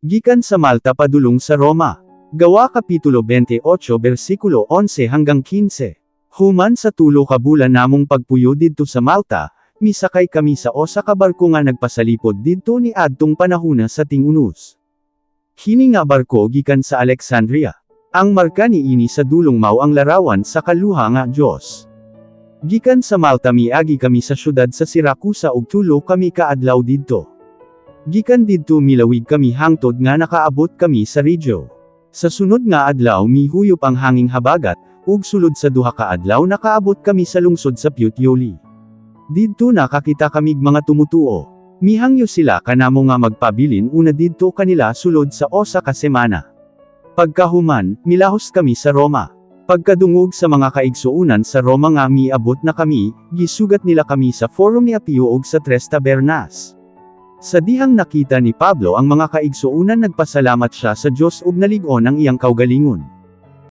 Gikan sa Malta padulong sa Roma. Gawa Kapitulo 28 versikulo 11 hanggang 15. Human sa tulo ka bulan namong pagpuyo didto sa Malta, misakay kami sa osa ka barko nga nagpasalipod didto ni adtong panahona sa Tingunos. Hini nga barko gikan sa Alexandria. Ang marka niini sa dulong mao ang larawan sa kaluha nga Dios. Gikan sa Malta miagi kami sa syudad sa Siracusa ug tulo kami ka adlaw didto. Gikan didto milawig kami hangtod nga nakaabot kami sa Regio. Sa sunod nga adlaw mihuyop ang hanging habagat, ug sulod sa duha ka adlaw nakaabot kami sa lungsod sa Puteoli. Didto nakakita kamig mga tumutuo. Mihangyo sila kanamo nga magpabilin una didto kanila sulod sa osa ka semana. Pagkahuman, milahos kami sa Roma. Pagkadungog sa mga kaigsuunan sa Roma nga miabot na kami, gisugat nila kami sa Forum ni Apio ug sa Tres Tabernas. Sa dihang nakita ni Pablo ang mga kaigsuunan nagpasalamat siya sa Diyos ug nalig-on ang iyang kaugalingon.